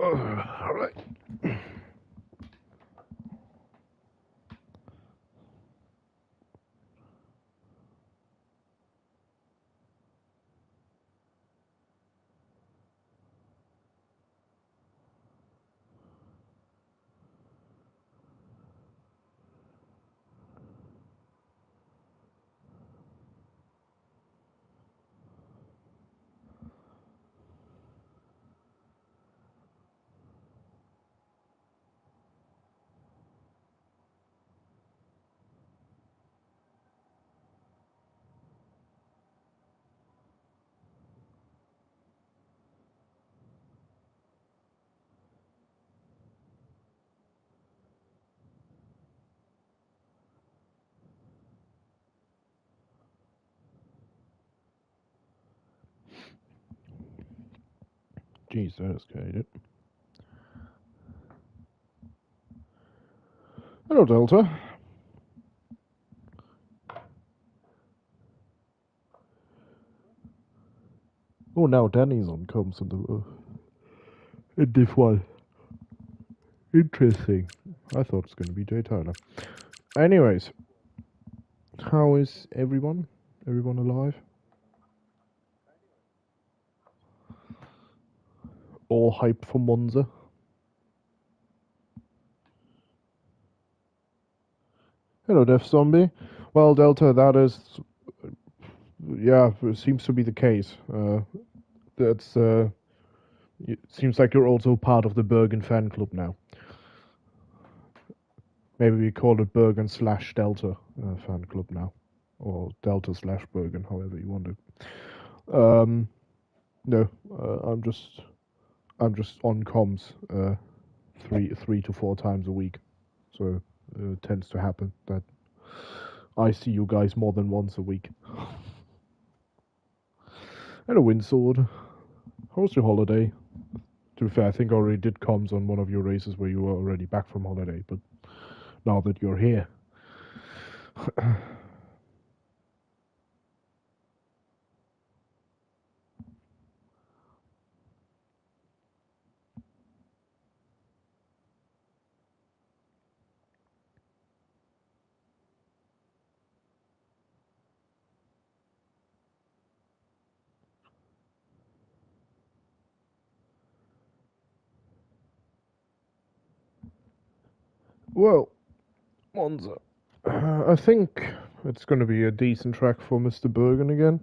All right. Jeez, that escalated. Hello, Delta. Oh, now Danny's on comms in the in DIV2. Interesting. I thought it was going to be Jay Tyler. Anyways, how is everyone? Everyone alive? All hype for Monza? Hello, Death Zombie. Well, Delta, that is, yeah, it seems to be the case. That's it seems like you're also part of the Bergen fan club now. Maybe we call it Bergen / Delta fan club now, or Delta / Bergen, however you want it. No, I'm just on comms 3 to 4 times a week, so it tends to happen that I see you guys more than once a week. And a windsword. How was your holiday? To be fair, I think I already did comms on one of your races where you were already back from holiday, but now that you're here. Well, Monza. I think it's going to be a decent track for Mr. Bergen again,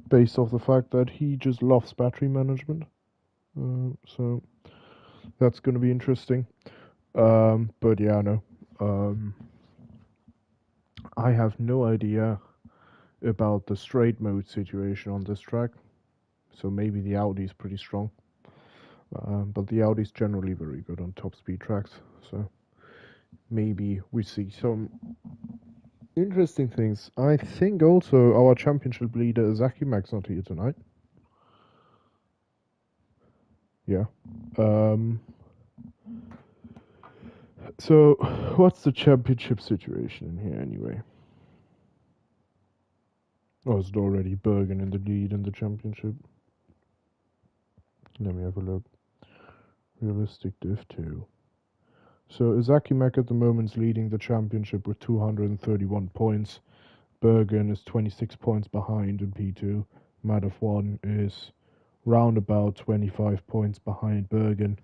based off the fact that he just loves battery management. So that's going to be interesting. But yeah, no. I have no idea about the straight mode situation on this track. So maybe the Audi is pretty strong. But the Audi is generally very good on top speed tracks. So maybe we see some interesting things. I think also our championship leader Zaki Mac's not here tonight. Yeah. So what's the championship situation in here anyway? Oh, is it already Bergen in the lead in the championship? Let me have a look. Realistic DIV2. So Izaki Mek at the moment is leading the championship with 231 points. Bergen is 26 points behind in P2. Madaf1 is round about 25 points behind Bergen.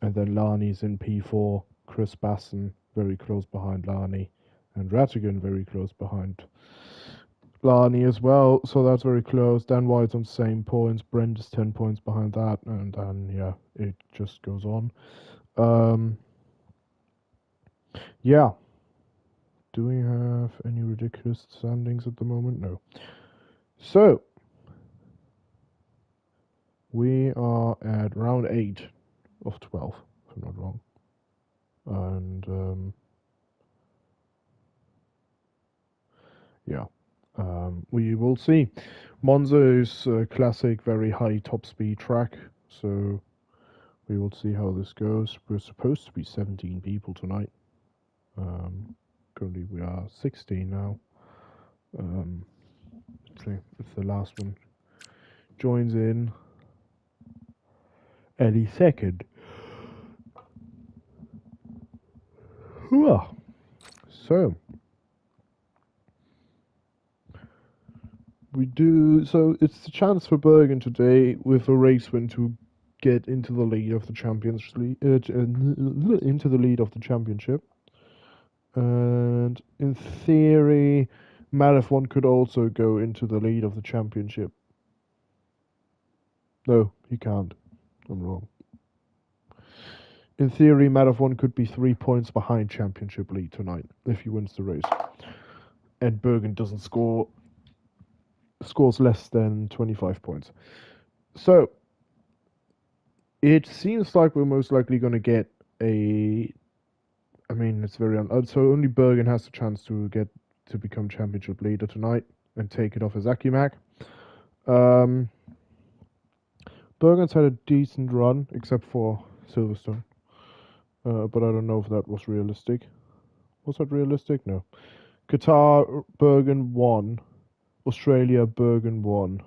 And then Lani's in P4. Chris Basson very close behind Lani. And Rattigan very close behind Lani as well. So that's very close. Dan White's on the same points. Brent is 10 points behind that. And then, yeah, it just goes on. Yeah. Do we have any ridiculous standings at the moment? No. So, we are at round 8 of 12, if I'm not wrong. And, yeah. We will see. Monza is a classic, very high top speed track, so we will see how this goes. We're supposed to be 17 people tonight. Currently we are 16 now. Let's see if the last one joins in. any second. So it's the chance for Bergen today with a race win to get into the lead of the into the lead of the championship. And in theory, Marathon could also go into the lead of the championship. No, he can't. I'm wrong. In theory, Marathon could be 3 points behind championship lead tonight if he wins the race. And Bergen doesn't scores less than 25 points. So it seems like we're most likely going to get it's very so only Bergen has the chance to become championship leader tonight and take it off as Akimak. Bergen's had a decent run except for Silverstone, but I don't know if that was realistic. Was that realistic? No. Qatar, Bergen won. Australia, Bergen won.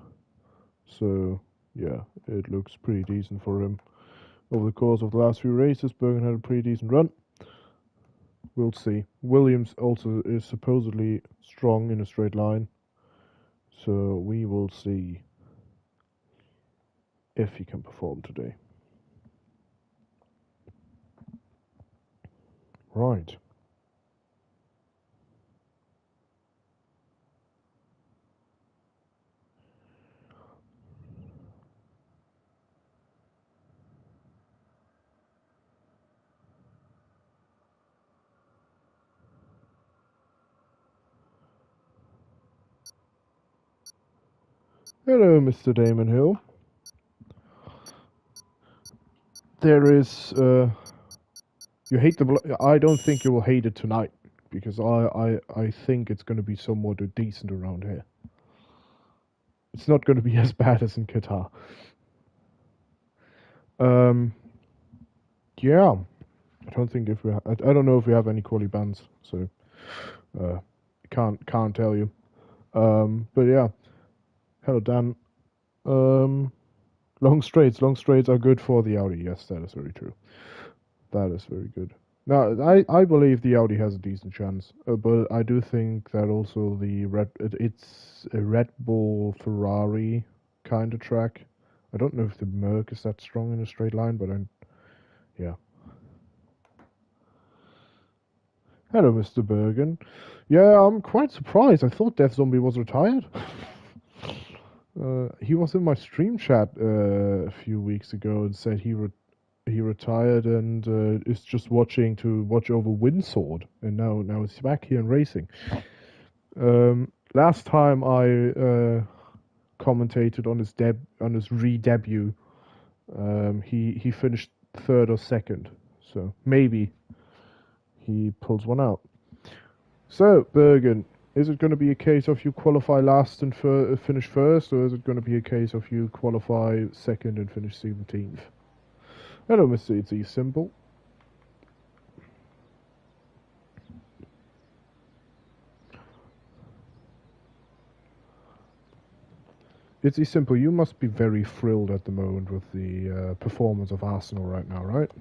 So yeah, it looks pretty decent for him. Over the course of the last few races, Bergen had a pretty decent run. We'll see. Williams also is supposedly strong in a straight line. So we will see if he can perform today. Right. Hello, Mr. Damon Hill. There is, you hate I don't think you will hate it tonight, because I think it's going to be somewhat decent around here. It's not going to be as bad as in Qatar. Yeah. I don't think if I don't know if we have any quali bans, so can't tell you. But yeah. Hello, Dan. Long straights are good for the Audi. Yes, that is very true. That is very good. Now, I believe the Audi has a decent chance, but I do think that also it's a Red Bull Ferrari kind of track. I don't know if the Merc is that strong in a straight line, but yeah. Hello, Mr. Bergen. Yeah, I'm quite surprised. I thought Death Zombie was retired. He was in my stream chat a few weeks ago and said he retired and is just watch over Windsword, and now he's back here and racing. Last time I commentated on his re-debut, he finished third or second, so maybe he pulls one out. So Bergen, is it going to be a case of you qualify last and finish first, or is it going to be a case of you qualify second and finish 17th? Hello, Mr. It's Simple. It's Simple, you must be very thrilled at the moment with the performance of Arsenal right now, right?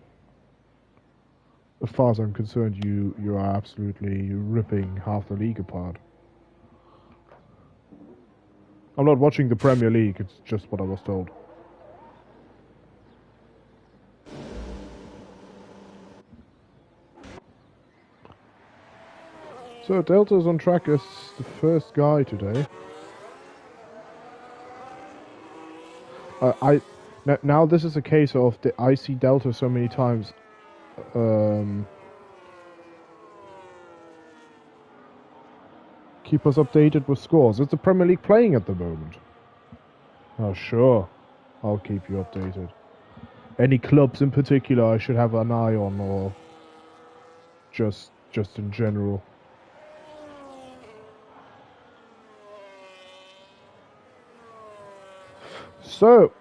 As far as I'm concerned, you are absolutely ripping half the league apart. I'm not watching the Premier League, it's just what I was told. So Delta's on track as the first guy today. Now this is a case of I see Delta so many times. Keep us updated with scores. Is the Premier League playing at the moment? Oh, sure. I'll keep you updated. Any clubs in particular I should have an eye on, or just in general? So,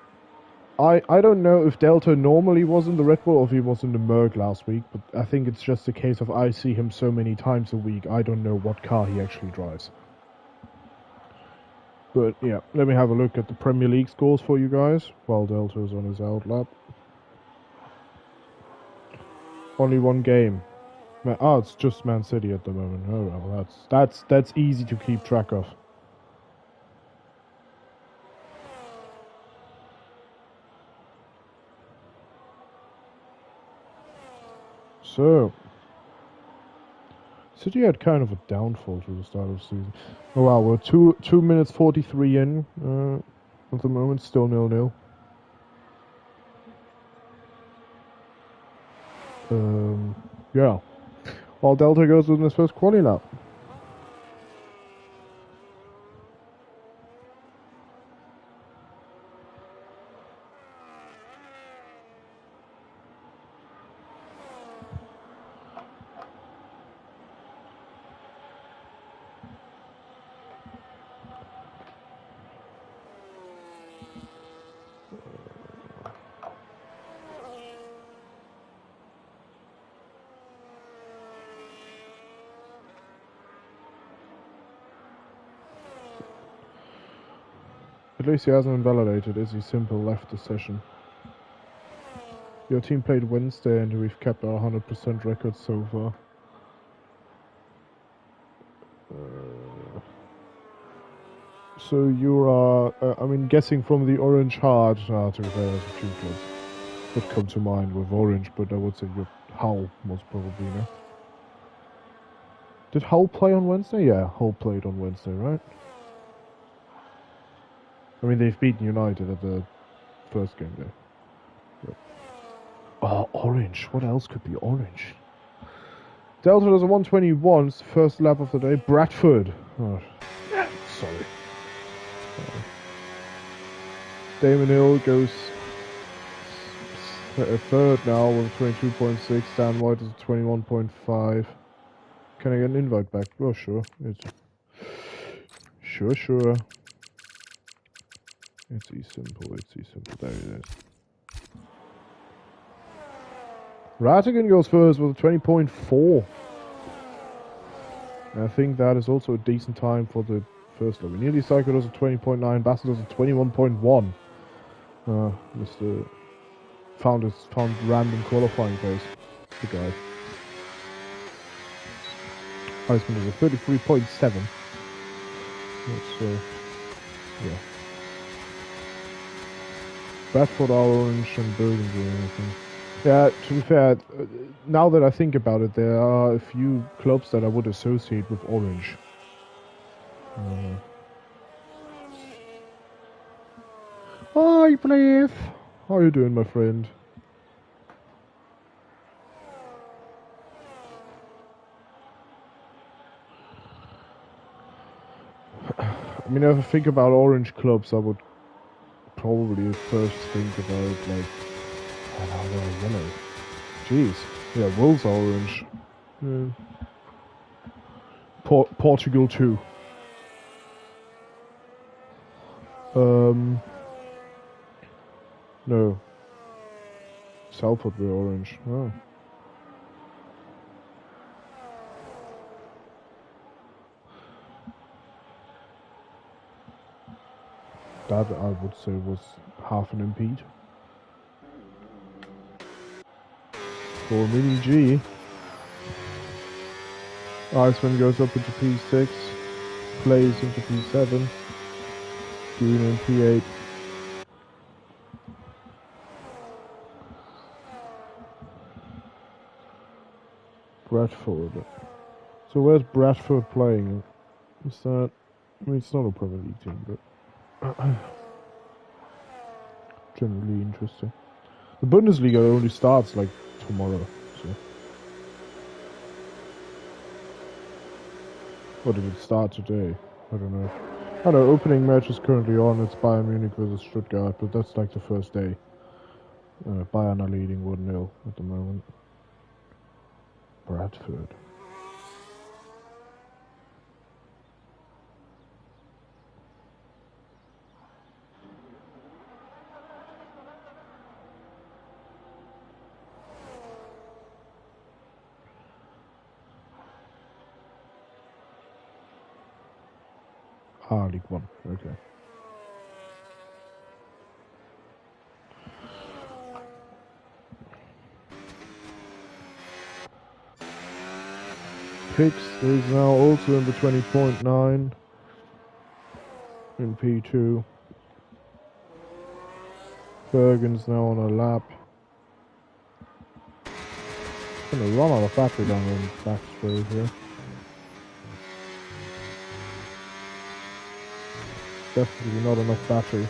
I don't know if Delta normally was in the Red Bull or if he was in the Merc last week, but I think it's just a case of I see him so many times a week, I don't know what car he actually drives. But yeah, let me have a look at the Premier League scores for you guys while Delta's on his out lap. Only one game. Oh, it's just Man City at the moment. Oh well, that's easy to keep track of. So, City had kind of a downfall to the start of the season. Oh wow, we're 2 minutes 43 in at the moment, still 0-0. Yeah. While Delta goes in his first quali lap. At least he hasn't invalidated, is he? Simple left the session. Your team played Wednesday and we've kept our 100% record so far. So you are, I mean, guessing from the orange heart, to be fair, there's a few clubs that come to mind with orange, but I would say you're Hull, most probably, no? Did Hull play on Wednesday? Yeah, Hull played on Wednesday, right? I mean, they've beaten United at the first game day. But... oh, orange. What else could be orange? Delta does a 121, it's the first lap of the day. Bradford. Oh, sorry. Damon Hill goes third now with 22.6. Dan White is 21.5. Can I get an invite back? Oh, sure. Sure. It's simple. There it is. Rattigan goes first with a 20.4. I think that is also a decent time for the first lap. Nearly Psycho does a 20.9. Bassett does a 21.1. Mr. Found random qualifying pace. The guy. Heisman is a 33.7. That's yeah. Bradford are orange and burgundy and everything. Yeah, to be fair, now that I think about it, there are a few clubs that I would associate with orange. Hi, Blaif! How are you doing, my friend? I mean, if I think about orange clubs, I would probably first think about, like, oh no, they're yellow. Jeez. Yeah, Wolves are orange. Yeah. Portugal too. No. Salford were orange. Oh. That, I would say, was half an impede. For Mini G. Iceman goes up into P6. Plays into P7. Goon in P8. Bradford. So where's Bradford playing? Is that... I mean, it's not a Premier League team, but... generally interesting. The Bundesliga only starts, like, tomorrow, so... Or did it start today? I don't know. I know, opening match is currently on. It's Bayern Munich versus Stuttgart, but that's like the first day. Bayern are leading 1-0 at the moment. Bradford. Ah, League One. Okay. Pix is now also in the 20.9 in P2. Bergen's now on a lap. Gonna run out of battery down the back straight here. Definitely not enough battery.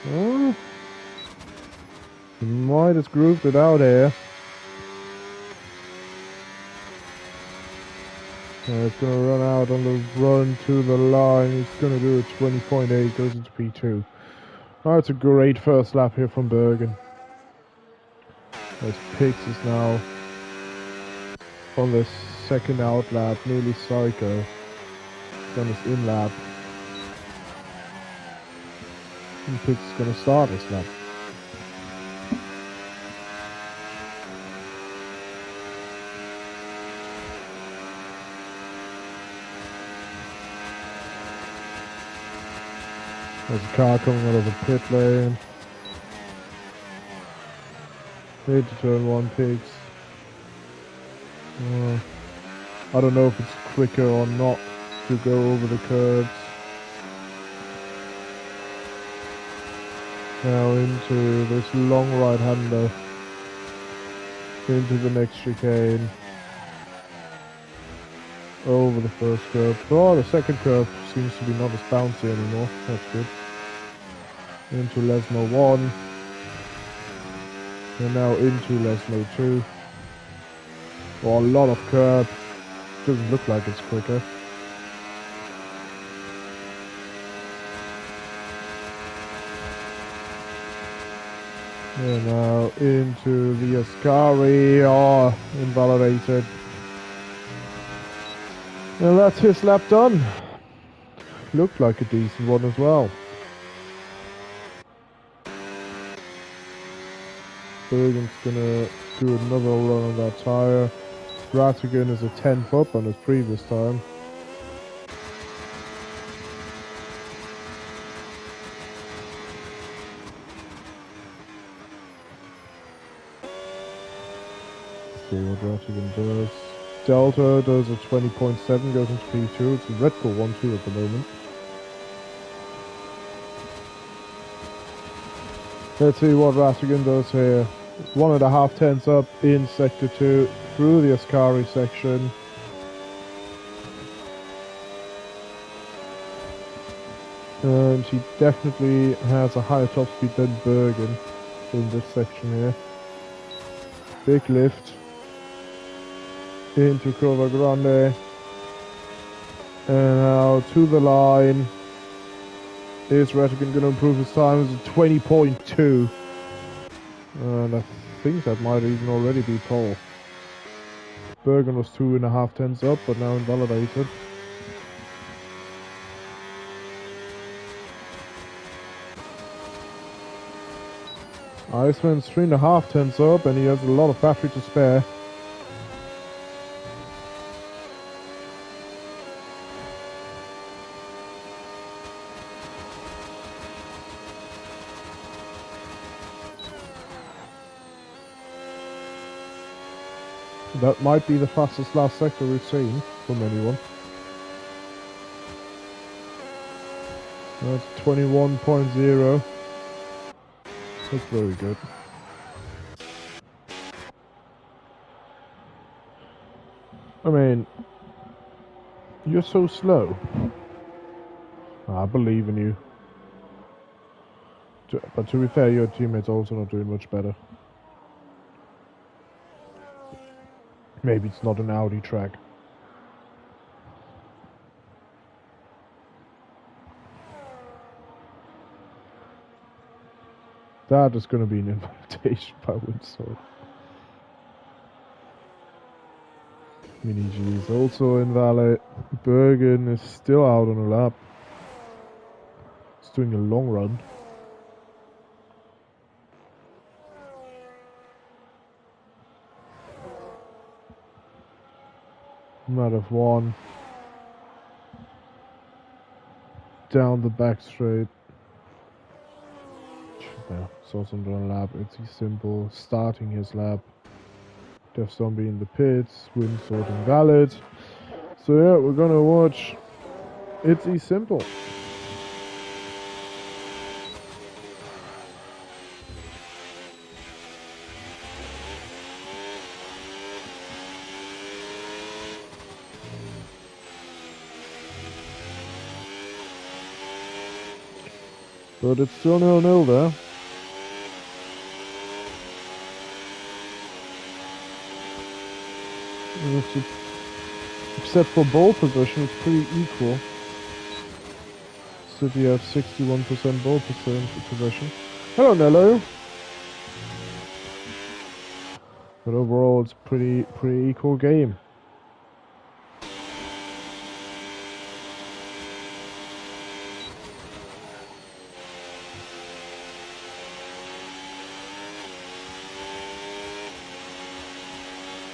Oh, he might have grooved it out here. It's gonna run out on the run to the line. He's gonna do a 20.8, goes into P2. Oh, it's a great first lap here from Bergen. As Pix is now on the second out lap, nearly psycho. He's on his in lap. And Pix is gonna start this lap. There's a car coming out of the pit lane. Into turn 1, Pix. I don't know if it's quicker or not to go over the curbs. Now into this long right-hander. Into the next chicane. Over the first curb. Oh, the second curb seems to be not as bouncy anymore. That's good. Into Lesmo 1. And now into Lesmo 2. Oh, a lot of curb. Doesn't look like it's quicker. And now into the Ascari. Oh, invalidated. And that's his lap done. Looked like a decent one as well. Bergen's gonna do another run on that tyre. Rattigan is a 10th up on his previous time. Let's see what Rattigan does. Delta does a 20.7, goes into P2. It's a Red Bull 1-2 at the moment. Let's see what Rattigan does here. 1.5 tenths up in sector 2 through the Ascari section. And he definitely has a higher top speed than Bergen in this section here. Big lift into Curva Grande. And now to the line. Is Rattigan going to improve his time? It's a 20.2. And I think that might even already be pole. Bergen was 2.5 tenths up, but now invalidated. Iceman's 3.5 tenths up, and he has a lot of battery to spare. That might be the fastest last sector we've seen from anyone. That's 21.0. That's very good. I mean, you're so slow. I believe in you. But to be fair, your teammate's also not doing much better. Maybe it's not an Audi track. That is going to be an invitation by Winsor. Mini G is also invalid. Bergen is still out on a lap. He's doing a long run. Out of 1. Down the back straight. Yeah, Sauce under a lap. It's simple. Starting his lap. Death Zombie in the pits. Win sort invalid. So yeah, we're gonna watch It's Simple. But it's still 0-0 there. Except for ball position, it's pretty equal. City have 61% ball possession. Hello, Nello. But overall, it's pretty equal game.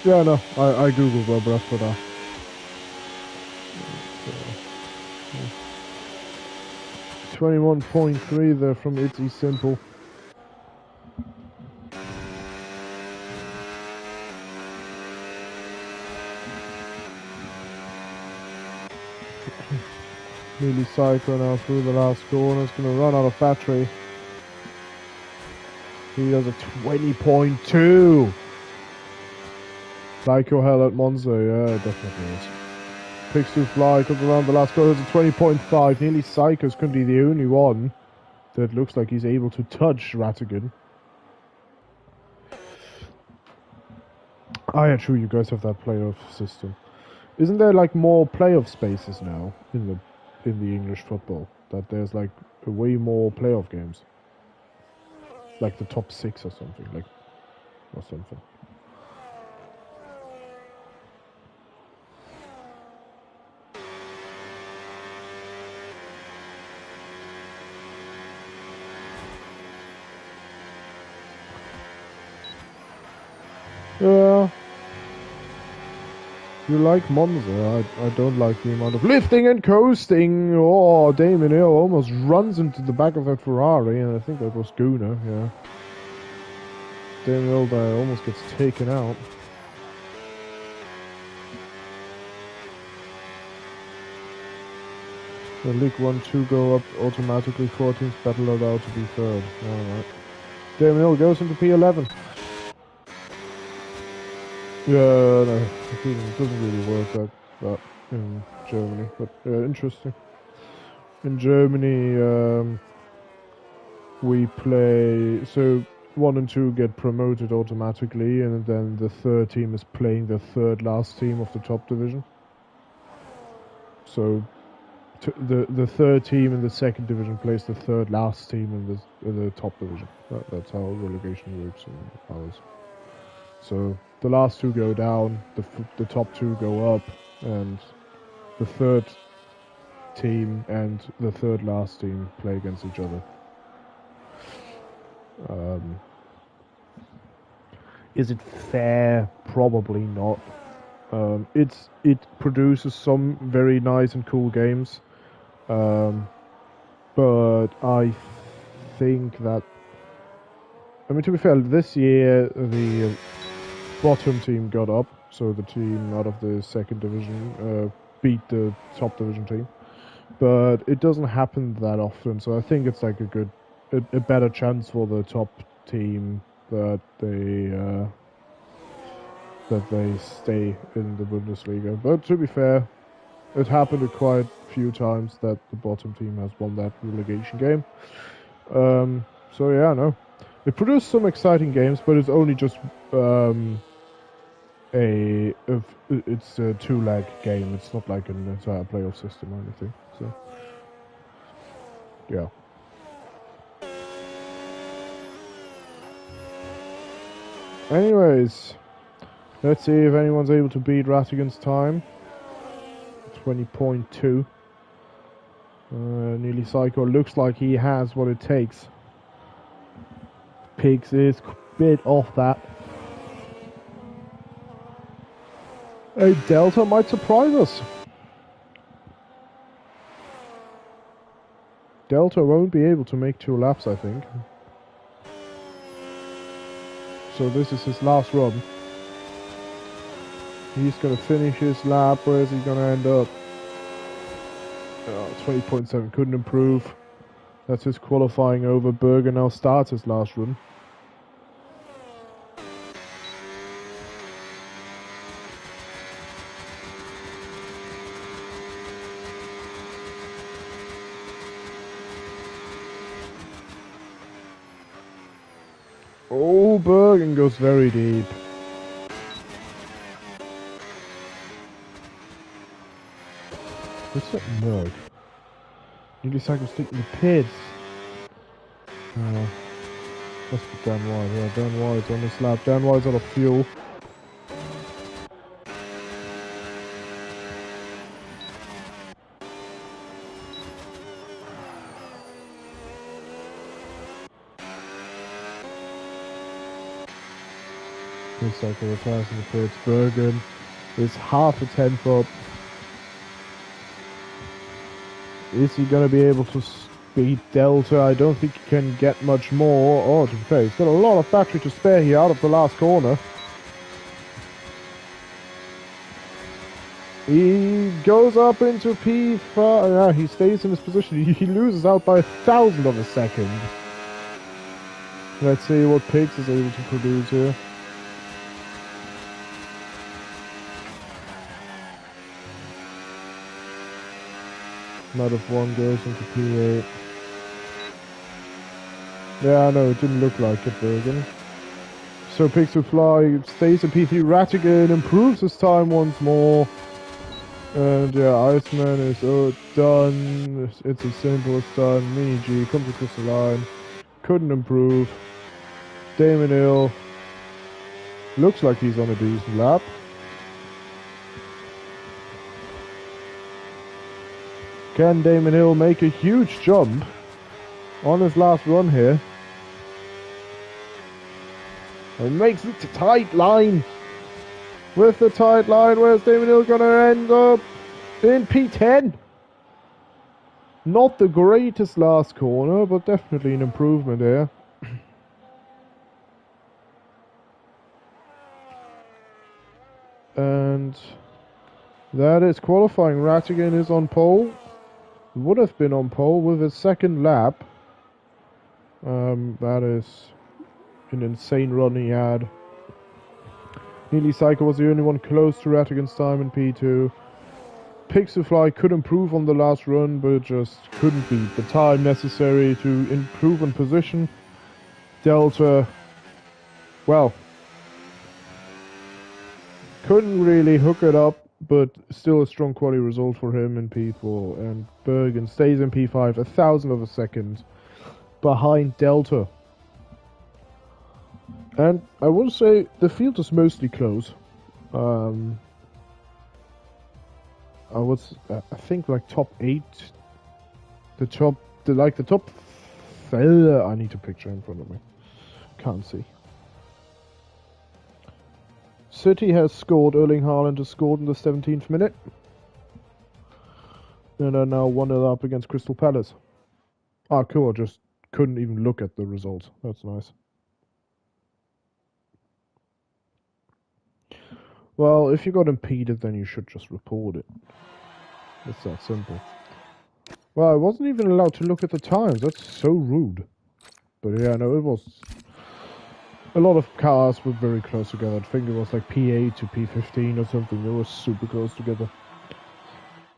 Yeah, no, I googled web ref for that. 21.3 there from It's Simple. Nearly Psycho now through the last corner. It's going to run out of battery. He does a 20.2. Psycho hell at Monza, yeah, definitely is. Picks to fly, comes around the last corner, it's a 20.5. Nearly Psycho's going to be the only one that looks like he's able to touch Rattigan. Oh yeah, true, you guys have that playoff system. Isn't there like more playoff spaces now in the English football? That there's like way more playoff games? Like the top 6 or something, or something. Yeah. You like Monza. I don't like the amount of lifting and coasting. Oh, Damon Hill almost runs into the back of that Ferrari, and I think that was Gunnar, yeah. Damon Hill there almost gets taken out. The League 1-2 go up automatically. 4 teams battle it out to be third. Alright. Damon Hill goes into P11. Yeah, no, it doesn't really work that in Germany, but interesting. In Germany, we play, so 1 and 2 get promoted automatically, and then the third team is playing the third last team of the top division. So the third team in the second division plays the third last team in the top division. That's how relegation works in ours. So the last 2 go down, the top 2 go up, and the third team and the third last team play against each other. Is it fair? Probably not. It produces some very nice and cool games, but I think that, I mean, to be fair, this year the bottom team got up, so the team out of the second division beat the top division team, but it doesn't happen that often, so I think it's like a better chance for the top team that they stay in the Bundesliga. But to be fair, it happened quite a few times that the bottom team has won that relegation game. So yeah, no, it produced some exciting games, but it's only just it's a 2-leg game. It's not like an entire playoff system or anything. So yeah. Anyways, let's see if anyone's able to beat Rattigan's time. 20.2. Nearly Psycho looks like he has what it takes. Pigs is a bit off that. A Delta might surprise us. Delta won't be able to make 2 laps, I think. So this is his last run. He's going to finish his lap. Where is he going to end up? 20.7, couldn't improve. That's his qualifying over. Berger now starts his last run. Oh, Bergen goes very deep. What's that mug? Nearly cycle stick in the pits. Must be Dan White. Yeah, Dan White's on this lap. Dan White's out of fuel. This cycle retires in the pits. Bergen is half a tenth up. Is he going to be able to beat Delta? I don't think he can get much more. Oh, to be fair, he's got a lot of battery to spare here out of the last corner. He goes up into P5. Yeah, he stays in his position. He loses out by 1,000 of a second. Let's see what Pigs is able to produce here. Out of 1 goes into P8. Yeah, no, it didn't look like it, Bergen. So Pigs to Fly stays in P3. Rattigan improves his time once more. And yeah, Iceman is done. It's as simple as done. Mini G comes across the line. Couldn't improve. Damon Hill looks like he's on a decent lap. Can Damon Hill make a huge jump on his last run here? And makes it to tight line. With the tight line, where's Damon Hill going to end up? In P10. Not the greatest last corner, but definitely an improvement here. And that is qualifying. Rattigan is on pole. Would have been on pole with his second lap. That is an insane run he had. Neely Cycle was the only one close to Rattigan's time in P2. Pixelfly could improve on the last run, but just couldn't beat the time necessary to improve on position. Delta, well, couldn't really hook it up, but still a strong quality result for him in P4. And Bergen stays in P5, 1,000 of a second behind Delta. And I will say the field is mostly close. I think like top 8. The top. I need a picture in front of me. Can't see. City has scored. Erling Haaland has scored in the 17th minute. And are now 1-0 up against Crystal Palace. Ah, cool. I just couldn't even look at the result. That's nice. Well, if you got impeded, then you should just report it. It's that simple. Well, I wasn't even allowed to look at the times. That's so rude. But yeah, no, it was... A lot of cars were very close together. I think it was like P8 to P15 or something. They were super close together.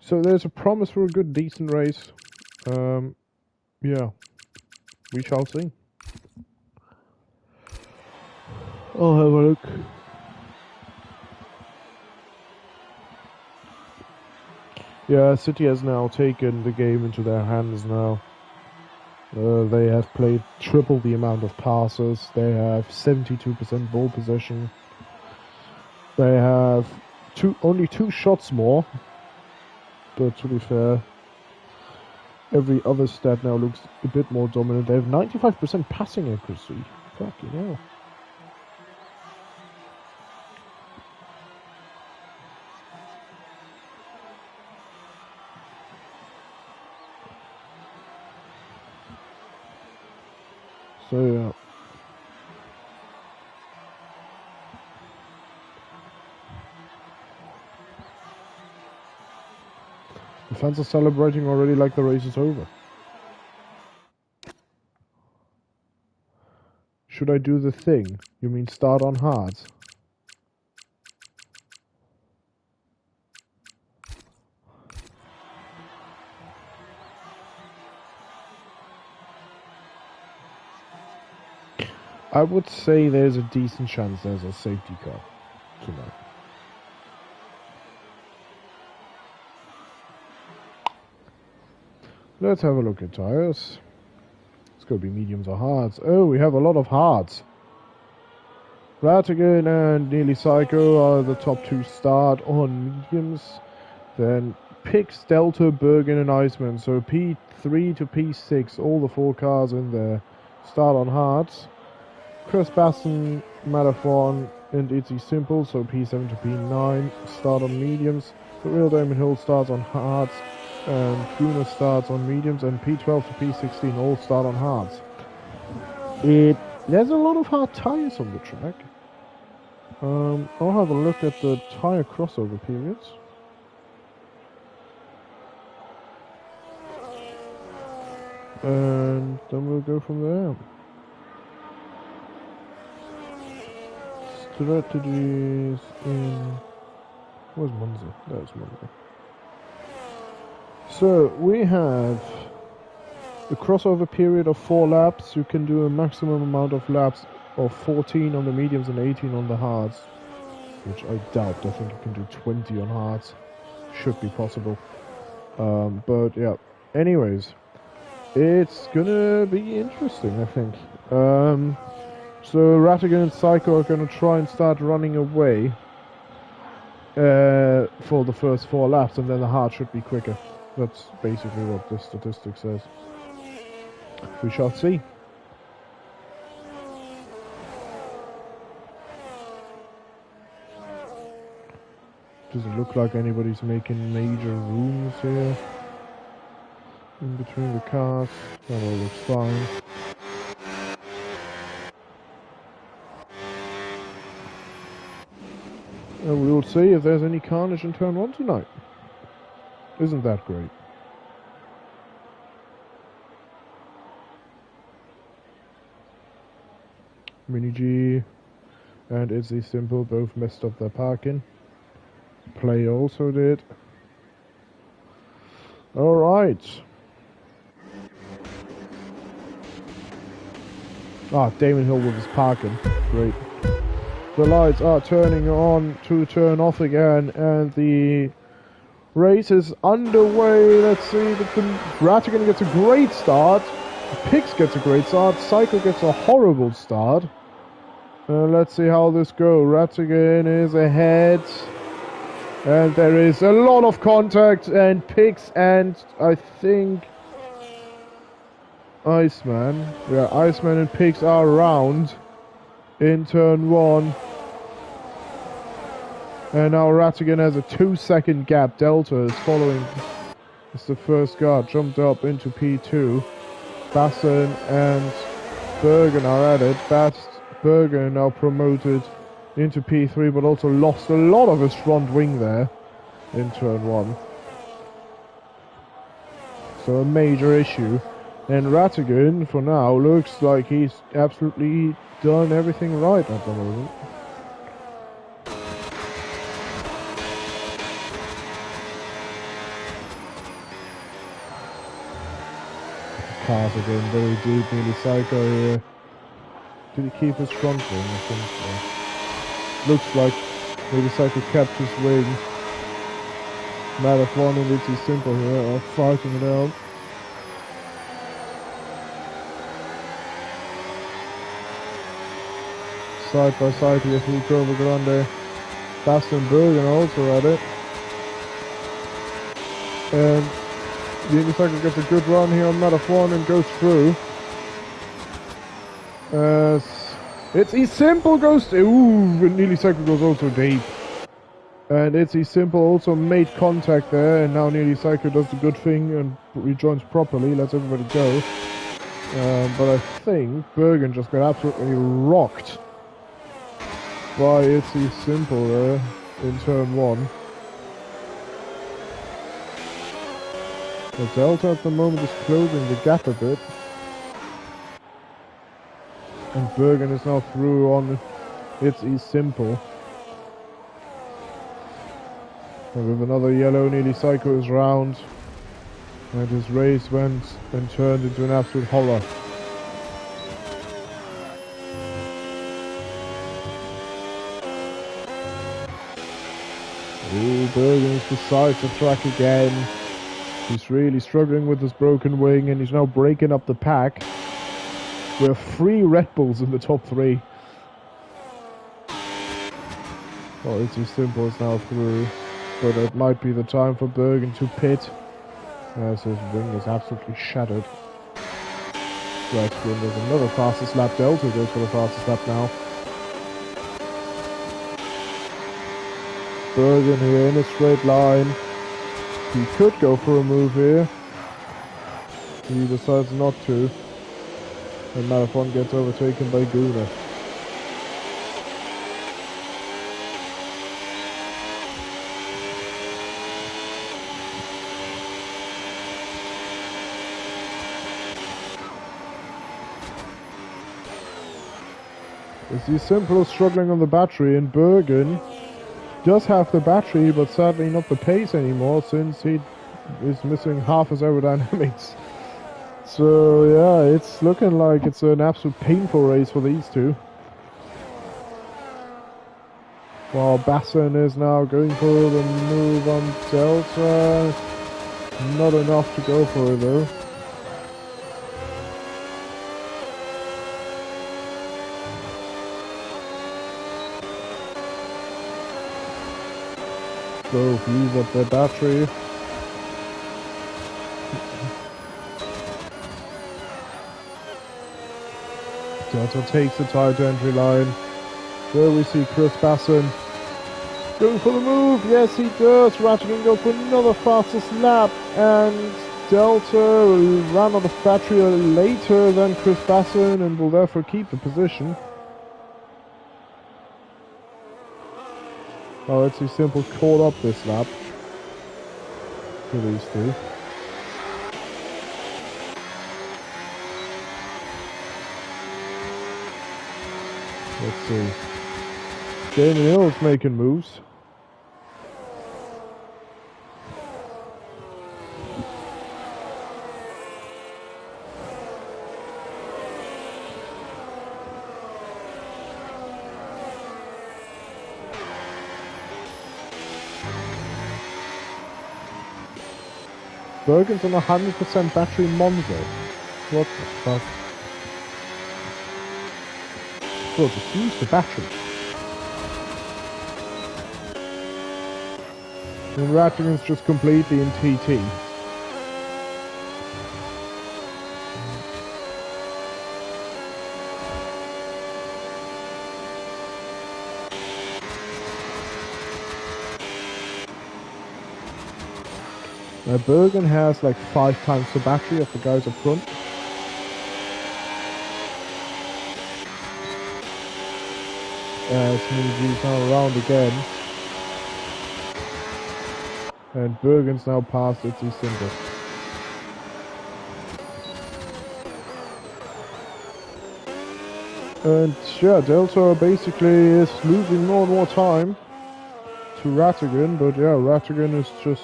So there's a promise for a good, decent race. Yeah. We shall see. I'll have a look. Yeah, City has now taken the game into their hands now. They have played triple the amount of passes. They have 72% ball possession. They have only 2 shots more. But to be fair, every other stat now looks a bit more dominant. They have 95% passing accuracy. Fucking hell. So yeah. The fans are celebrating already like the race is over. Should I do the thing? You mean start on hards? I would say there's a decent chance there's a safety car tonight. Let's have a look at tires. It's going to be mediums or hards. Oh, we have a lot of hards. Ratigan and Nearly Psycho are the top two start on mediums. Then Pix, Delta, Bergen and Iceman. So P3 to P6, all the 4 cars in there start on hards. Chris Basson, Marathon and Itzy Simple, so P7 to P9 start on mediums. The Real Damon Hill starts on hards. And Gruner starts on mediums, and P12 to P16 all start on hards. There's a lot of hard tires on the track. I'll have a look at the tire crossover periods. And then we'll go from there. Strategies in... Where's Monza? There's Monza. So, we have a crossover period of 4 laps. You can do a maximum amount of laps of 14 on the mediums and 18 on the hards. Which I doubt. I think you can do 20 on hards. Should be possible. But yeah. Anyways. It's gonna be interesting, I think. So Ratigan and Psycho are gonna try and start running away. For the first 4 laps. And then the hard should be quicker. That's basically what this statistic says. We shall see. Doesn't look like anybody's making major rooms here. In between the cars. That all looks fine. And we'll see if there's any carnage in turn 1 tonight. Isn't that great? Mini G and Itzy Simple both messed up their parking. Play also did. Alright. Damon Hill with his parking. Great. The lights are turning on to turn off again, and the race is underway. Let's see. Ratigan gets a great start. Pix gets a great start. Psycho gets a horrible start. Let's see how this goes. Ratigan is ahead. And there is a lot of contact. And Pix and I think Iceman. Yeah, Iceman and Pix are around in turn 1. And now Ratigan has a 2-second gap. Delta is following. It's the first car. Jumped up into P2. Basson and Bergen are at it. Bergen now promoted into P3, but also lost a lot of his front wing there in turn 1. So a major issue. And Ratigan, for now, looks like he's absolutely done everything right at the moment. Cars again, very deep, Nearly Psycho here. Did he keep his front wing? I think so. Looks like Nearly Psycho kept his wing. Marathon and Itzy Simple here are fighting it out. Side by side here through Curva Grande. Baston Bergen also at it. And the Nearly Psycho gets a good run here on Marathon and goes through. Itzy Simple goes... Ooh, Nearly Psycho goes also deep. And Itzy Simple also made contact there, and now Nearly Psycho does the good thing and rejoins properly, lets everybody go. But I think Bergen just got absolutely rocked by Itzy Simple there in turn 1. The Delta at the moment is closing the gap a bit. And Bergen is now through on It's simple. And with another yellow, nearly Psycho is round. And his race went and turned into an absolute horror. Ooh, Bergen is beside the track again. He's really struggling with his broken wing, and he's now breaking up the pack. We have 3 Red Bulls in the top 3. Well, It's simple is now through, but it might be the time for Bergen to pit, as his wing is absolutely shattered. Right, there's another fastest lap. Delta goes for the fastest lap now. Bergen here in a straight line. He could go for a move here. He decides not to. And Marathon gets overtaken by Gunnar. It's simple struggling on the battery, and Bergen does have the battery, but sadly not the pace anymore, since he is missing half his aerodynamics. So yeah, it's looking like it's an absolute painful race for these two. While Basson is now going for the move on Delta. Not enough to go for it though. Both use up their battery. Delta takes the tight entry line. There we see Chris Basson going for the move. Yes, he does. Rattigan goes for another fastest lap, and Delta ran out of battery later than Chris Basson and will therefore keep the position. Oh, It's simple caught up this lap for these two. Let's see. Damon Hill's making moves. Bergen's on 100% battery Monza. What the fuck? Bro, just use the battery. And Rattigan's just completely in TT. Now Bergen has like 5 times the battery of the guys up front. Sneezy's now around again. And Bergen's now past It's simple. And yeah, Delta basically is losing more and more time to Rattigan, but yeah, Rattigan is just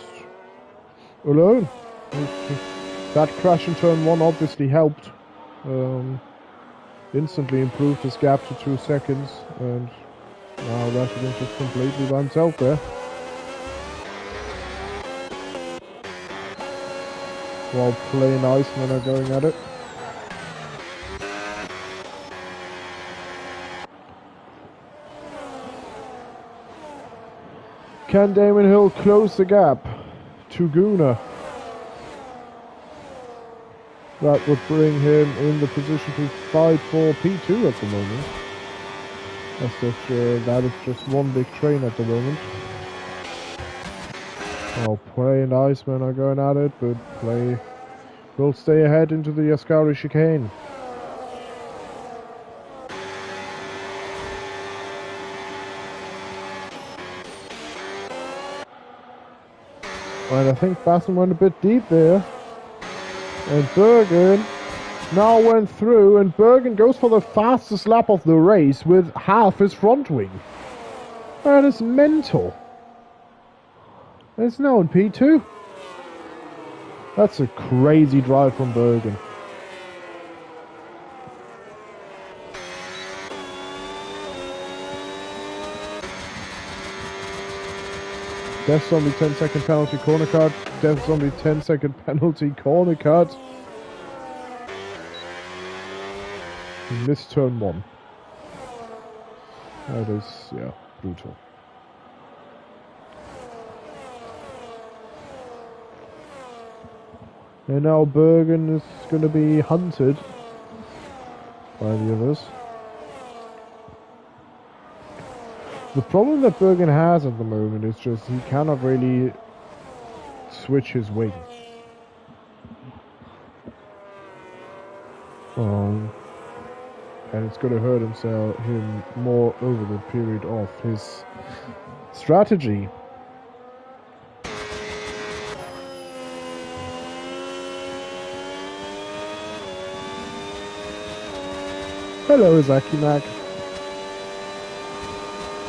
alone. That crash in turn 1 obviously helped. Instantly improved his gap to 2 seconds, and now Rattigan's just completely by himself there. While Plain Icemen are going at it. Can Damon Hill close the gap to Gunnar? That would bring him in the position to fight for P2 at the moment. As if that is just one big train at the moment. Oh, Play and Iceman are going at it, but Play will stay ahead into the Ascari chicane. And I think Basson went a bit deep there. And Bergen now went through, and Bergen goes for the fastest lap of the race with half his front wing. That is mental. It's now in P2. That's a crazy drive from Bergen. Death Zombie 10-second penalty corner cut. Death Zombie 10-second penalty corner cut. He missed turn 1. That is, yeah, brutal. And now Bergen is going to be hunted by the others. The problem that Bergen has at the moment is just he cannot really switch his wing. And it's going to hurt him more over the period of his strategy. Hello, Zaki Mac.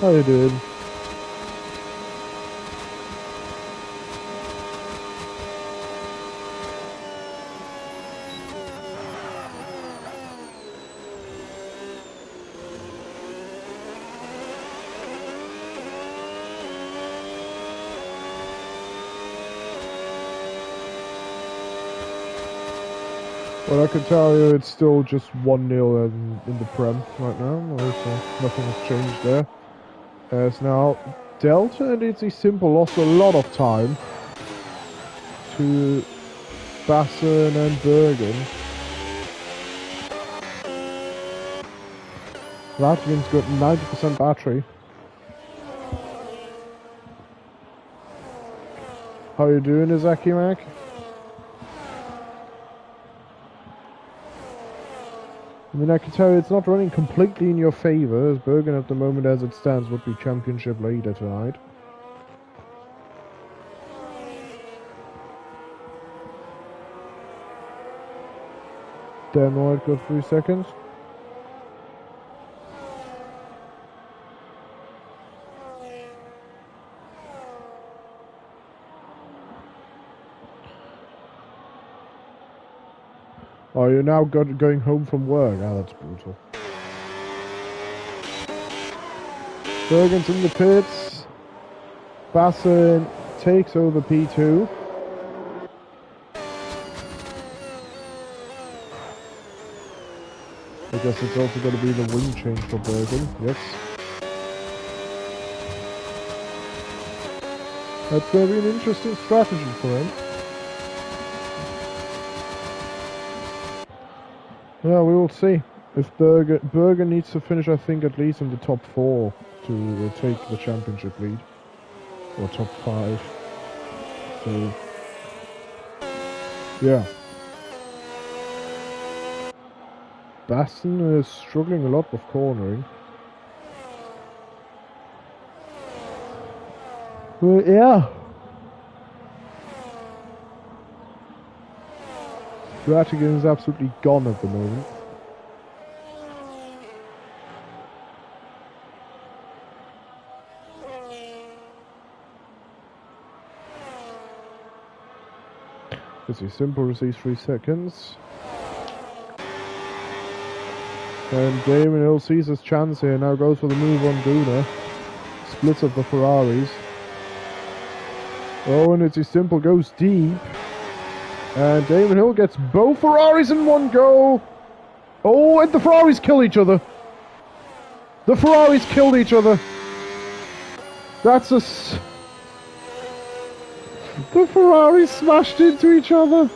How you doing? Well, I can tell you it's still just 1-0 in the Prem right now. Nothing has changed there. As now Delta and It's Simple lost a lot of time to Basson and Bergen. Latvian's got 90% battery. How you doing, Izaki Mac? I mean, I can tell you it's not running completely in your favour, as Bergen at the moment as it stands would be championship leader tonight. Dan White got 3 seconds. Oh, you're now going home from work. Ah, that's brutal. Bergen's in the pits. Basson takes over P2. I guess it's also going to be the wing change for Bergen. Yes. That's going to be an interesting strategy for him. Yeah, we will see. If Bergen needs to finish, I think, at least in the top 4 to take the championship lead. Or top 5. So, yeah. Basson is struggling a lot with cornering. Well, yeah. Rattigan is absolutely gone at the moment. It's simple, receives 3 seconds. And Damon Hill sees his chance here, now goes for the move on Duna. Splits up the Ferraris. Oh, and it's simple, goes deep. And Damon Hill gets both Ferraris in one go. Oh, and the Ferraris kill each other. The Ferraris killed each other. That's a... The Ferraris smashed into each other.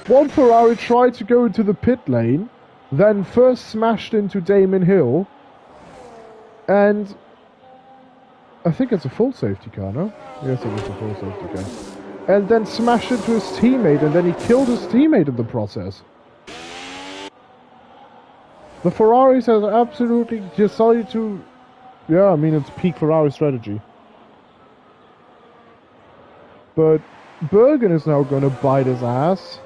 One Ferrari tried to go into the pit lane, then first smashed into Damon Hill. And... I think it's a full safety car, no? Yes, it was a full safety car. And then smashed into his teammate, and then he killed his teammate in the process. The Ferraris has absolutely decided to... Yeah, I mean, it's peak Ferrari strategy. But Bergen is now going to bite his ass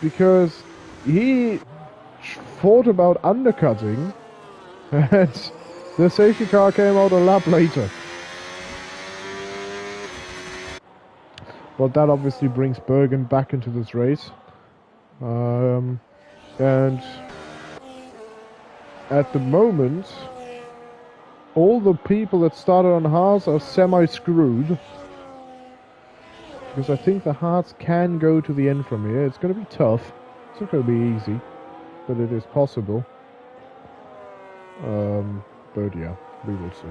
because he thought about undercutting and the safety car came out a lap later. But that obviously brings Bergen back into this race. And at the moment, all the people that started on Haas are semi-screwed. Because I think the Haas can go to the end from here. It's going to be tough. It's not going to be easy. But it is possible. But yeah, we will see.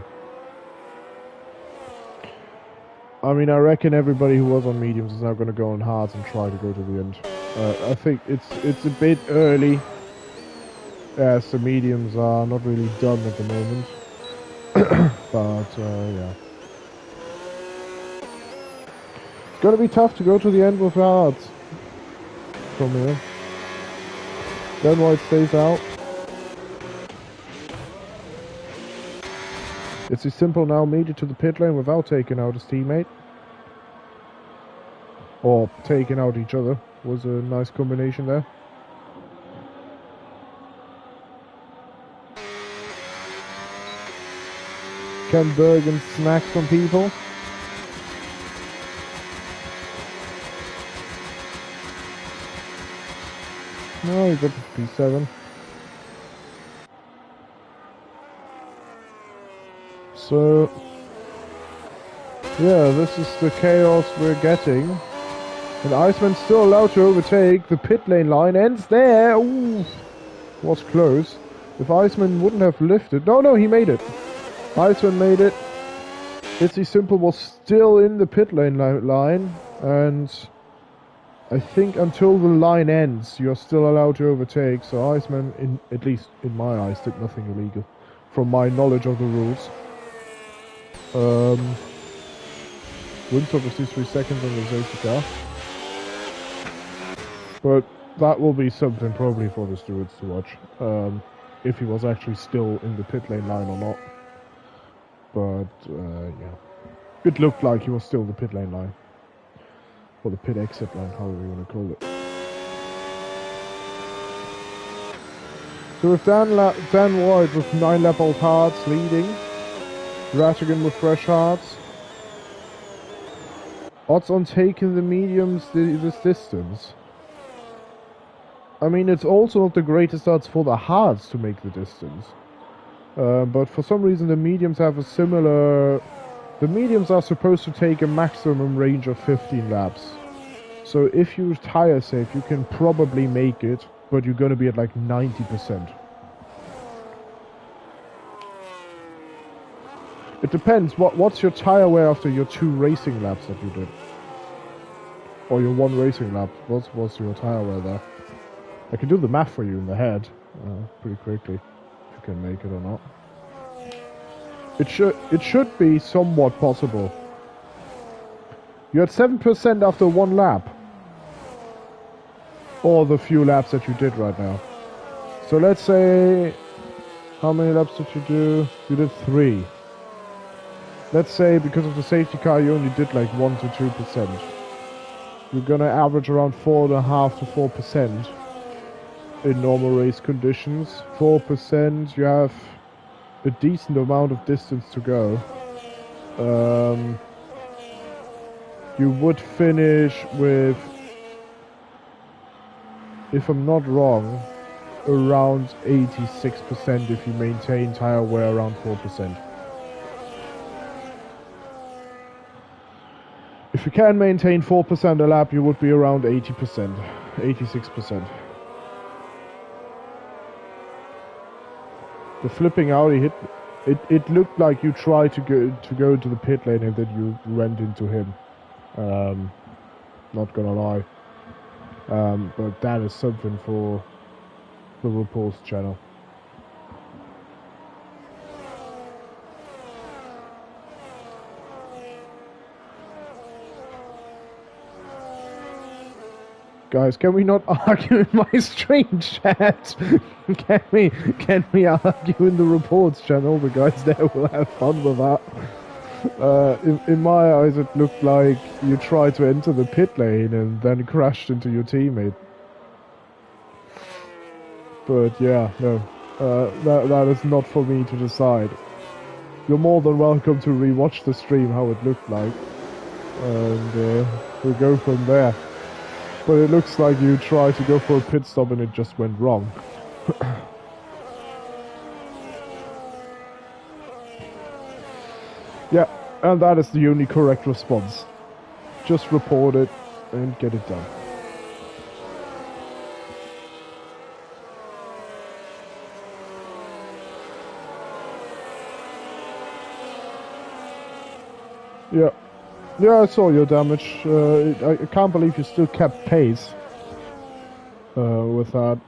I mean, I reckon everybody who was on mediums is now going to go on hards and try to go to the end. I think it's a bit early, as the mediums are not really done at the moment. But yeah, it's going to be tough to go to the end with hards from here. Then White stays out. It's simple now, made it to the pit lane without taking out his teammate. Or taking out each other. Was a nice combination there. Can Bergen snack some people? No, he's up to P7. So, yeah, this is the chaos we're getting. And Iceman's still allowed to overtake. The pit lane line ends there. Ooh, was close. If Iceman wouldn't have lifted... No, he made it. Iceman made it. It's Simple was still in the pit lane line. And I think until the line ends, you're still allowed to overtake. So Iceman, at least in my eyes, did nothing illegal. From my knowledge of the rules. Wins obviously 3 seconds on the safety car. But that will be something probably for the stewards to watch. If he was actually still in the pit lane line or not. But, yeah. It looked like he was still in the pit lane line. Or the pit exit line, however you want to call it. So with Dan White with 9 lap old hards leading. Rattigan with fresh hards. Odds on taking the mediums this distance. I mean, it's also not the greatest odds for the hards to make the distance. But for some reason the mediums have a similar... The mediums are supposed to take a maximum range of 15 laps. So if you tire safe, you can probably make it, but you're going to be at like 90%. It depends. What's your tire wear after your 2 racing laps that you did? Or your 1 racing lap? What's your tire wear there? I can do the math for you in the head pretty quickly, if you can make it or not. It should be somewhat possible. You're at 7% after 1 lap. Or the few laps that you did right now. So let's say... How many laps did you do? You did 3. Let's say because of the safety car you only did like 1 to 2%. You're gonna average around 4.5 to 4% in normal race conditions. 4%, you have a decent amount of distance to go. You would finish with, if I'm not wrong, around 86% if you maintain tire wear around 4%. If you can maintain 4% a lap, you would be around 80%, 86%. The flipping out, he hit. It looked like you tried to go to the pit lane and then you went into him. Not gonna lie. But that is something for the reports channel. Guys, can we not argue in my stream chat? Can we argue in the reports channel? The guys there will have fun with that. In my eyes, it looked like you tried to enter the pit lane and then crashed into your teammate. But yeah, no, that is not for me to decide. You're more than welcome to rewatch the stream how it looked like, and we'll go from there. But it looks like you tried to go for a pit stop and it just went wrong. Yeah, and that is the only correct response. Just report it and get it done. Yeah. Yeah, I saw your damage. I can't believe you still kept pace with that.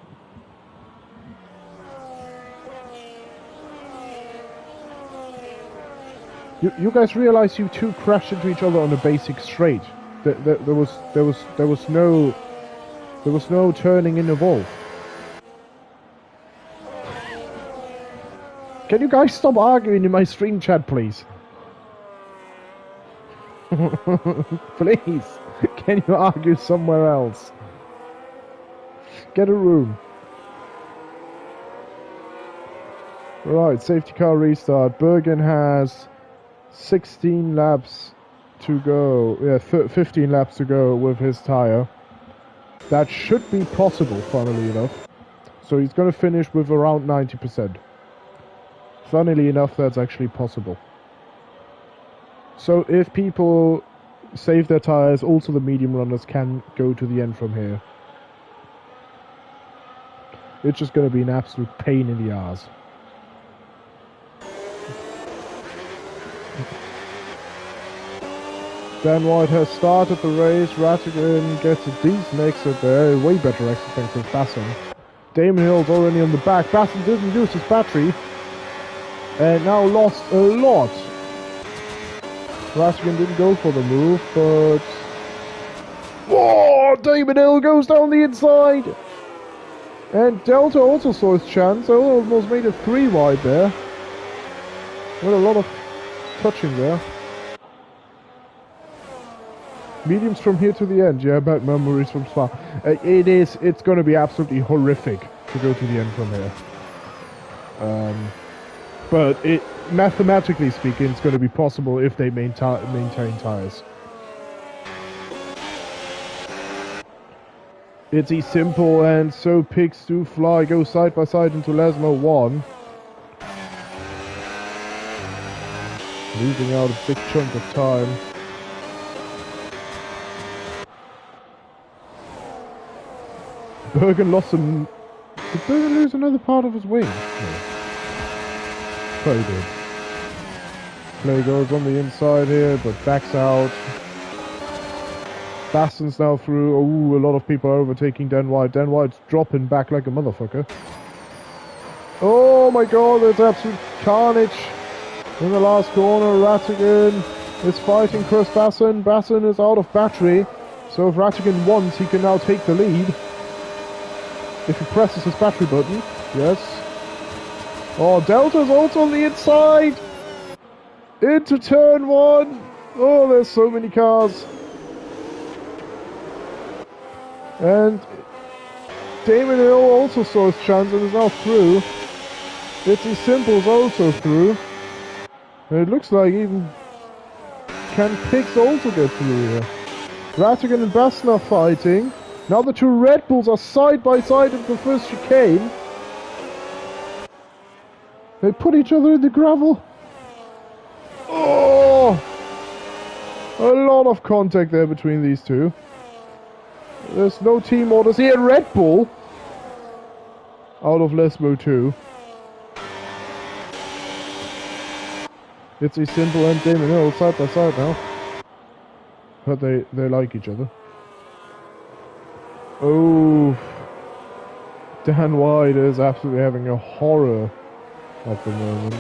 You guys realize you two crashed into each other on a basic straight. There was no turning involved. Can you guys stop arguing in my stream chat, please? Please, can you argue somewhere else? Get a room. Right, safety car restart. Bergen has 16 laps to go. Yeah, 15 laps to go with his tire. That should be possible, funnily enough. So he's going to finish with around 90%. Funnily enough, that's actually possible. So if people save their tires, also the medium runners can go to the end from here. It's just going to be an absolute pain in the ass. Dan White has started the race. Rattigan gets a decent exit there. Way better exit than Chris Basson. Damon Hill's already on the back. Basson didn't use his battery. And now lost a lot. Rattigan didn't go for the move, but... Whoa! Damon Hill goes down the inside! And Delta also saw his chance. Almost made it 3 wide there. With a lot of touching there. Mediums from here to the end, yeah, bad memories from Spa. It's going to be absolutely horrific to go to the end from here. But mathematically speaking, it's going to be possible if they maintain tires. It's simple, and so pigs do fly, go side by side into Lesmo 1. Losing out a big chunk of time. Bergen lost some... Did Bergen lose another part of his wing? No. Probably did. Play goes on the inside here, but backs out. Basson's now through. Oh, a lot of people are overtaking Dan White. Dan White's dropping back like a motherfucker. Oh my god, there's absolute carnage. In the last corner, Rattigan is fighting Chris Basson. Basson is out of battery. So if Rattigan wants, he can now take the lead. If he presses his battery button. Yes. Oh, Delta's also on the inside. Into turn 1. Oh, there's so many cars. And Damon Hill also saw his chance and is now through. Itzy Simple's also through. And it looks like even can Pigs also get through here. Rattigan and Basson are fighting. Now the two Red Bulls are side by side in the first chicane. They put each other in the gravel. Oh! A lot of contact there between these two. There's no team orders here. Red Bull out of Lesmo 2. It's a simple and Damon Hill side by side now. But they like each other. Oh, Dan White is absolutely having a horror at the moment.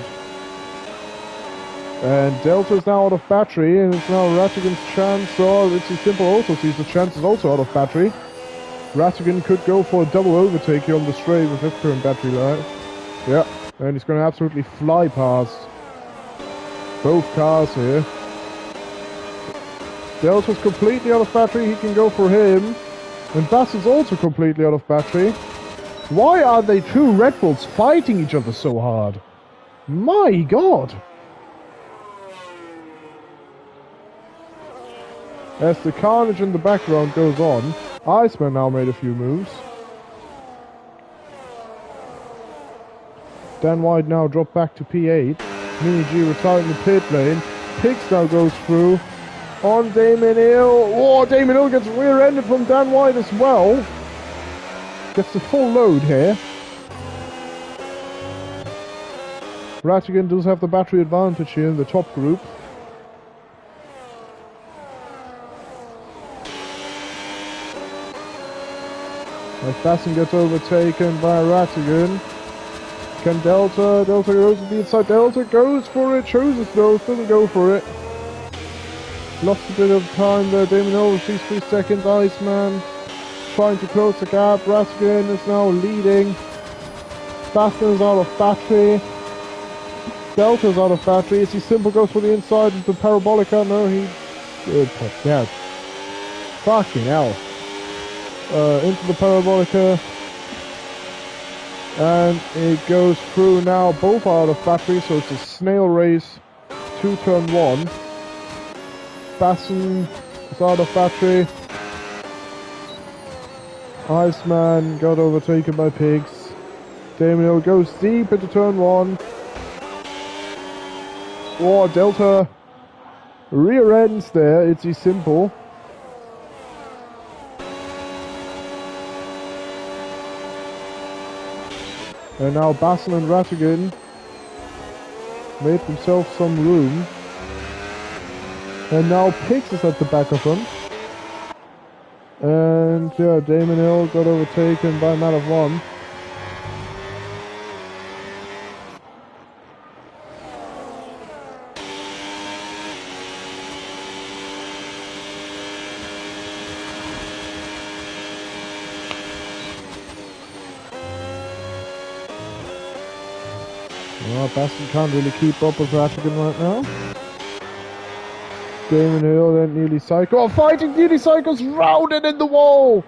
And Delta's now out of battery, and it's now Rattigan's chance. Oh, Itzy Simple also sees the chance is also out of battery. Rattigan could go for a double overtake here on the straight with his current battery life. Yeah, and he's going to absolutely fly past both cars here. Delta's completely out of battery, he can go for him. And Bass is also completely out of battery. Why are they two Red Bulls fighting each other so hard? My god! As the carnage in the background goes on, Iceman now made a few moves. Dan White now dropped back to P8. Mini G retired in the pit lane. Pix now goes through on Damon Hill. Oh, Damon Hill gets rear-ended from Dan White as well. Gets the full load here. Rattigan does have the battery advantage here in the top group. As Basson gets overtaken by Rattigan. Can Delta goes to the inside, Delta goes for it, chooses those, doesn't go for it. Lost a bit of time there, Damon Hill receives 3 seconds, Iceman trying to close the gap, Rattigan is now leading. Baston is out of battery. Delta's out of battery, as he simple goes for the inside of the Parabolica, no he... Good touch, yeah. Fucking hell. Into the Parabolica. And it goes through now, both are out of battery, so it's a snail race to turn 1. Basson is out of battery. Iceman got overtaken by Pigs. Damon Hill goes deep into turn 1. Oh, Delta rear ends there, it's simple. And now Basson and Rattigan made themselves some room. And now Pix is at the back of them. And yeah, Damon Hill got overtaken by a man of 1. Well, Baston can't really keep up with Rattigan right now. Damon Hill then Nearly Psycho. Oh, fighting Nearly Psycho's rounded in the wall!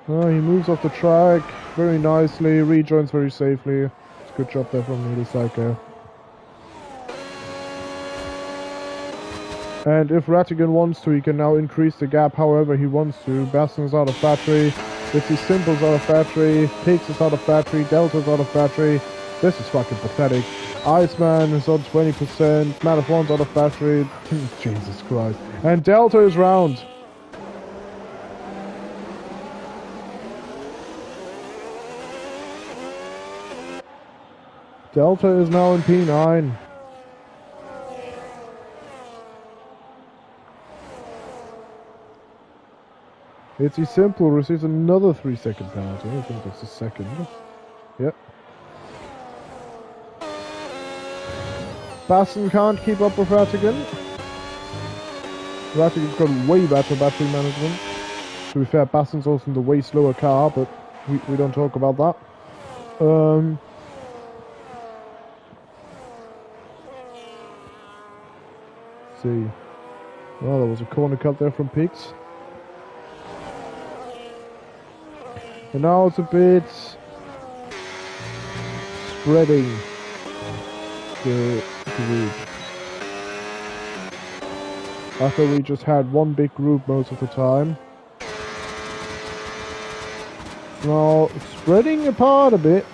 Oh, he moves off the track very nicely, rejoins very safely. It's a good job there from Nearly Psycho. And if Rattigan wants to, he can now increase the gap however he wants to. Baston's out of battery. It's Simple's out of battery. Pix is out of battery. Delta's out of battery. This is fucking pathetic. Iceman is on 20%. Man of 1's out of battery. Jesus Christ. And Delta is round. Delta is now in P9. It's Simple receives another 3-second penalty. I think that's the second. Yep. Basson can't keep up with Rattigan. Rattigan's got way better battery management. To be fair, Basson's also in the way slower car, but we don't talk about that. Let's see. Well, there was a corner cut there from Pix. And now it's a bit spreading the group. After we just had one big group most of the time. Now it's spreading apart a bit.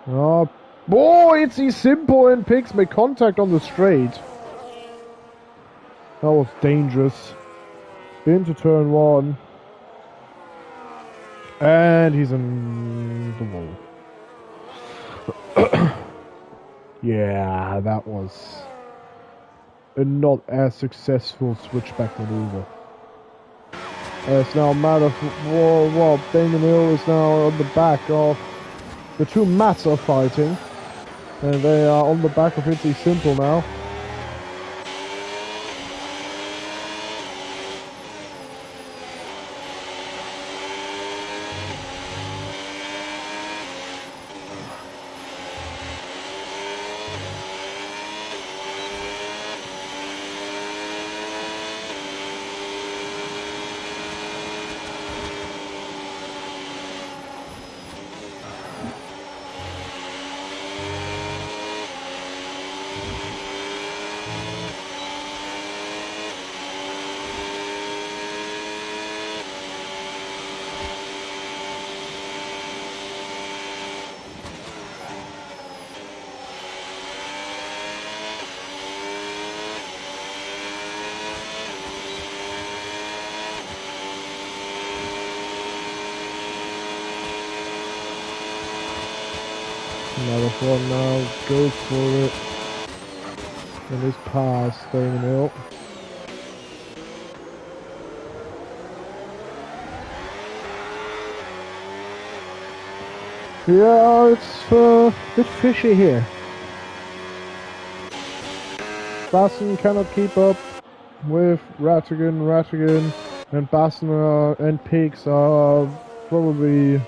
Oh boy, it's Simple and Pix make contact on the straight. That was dangerous. Into turn 1. And he's in the wall. Yeah, that was a not as successful switchback maneuver. It's now a matter of Damon Hill is now on the back of the two Mats are fighting. And they are on the back of Itzy Simple now. Another one now goes for it. And his pass staying in hill. Yeah, it's a bit fishy here. Bassen cannot keep up with Rattigan. Rattigan and Bassen and Pigs are probably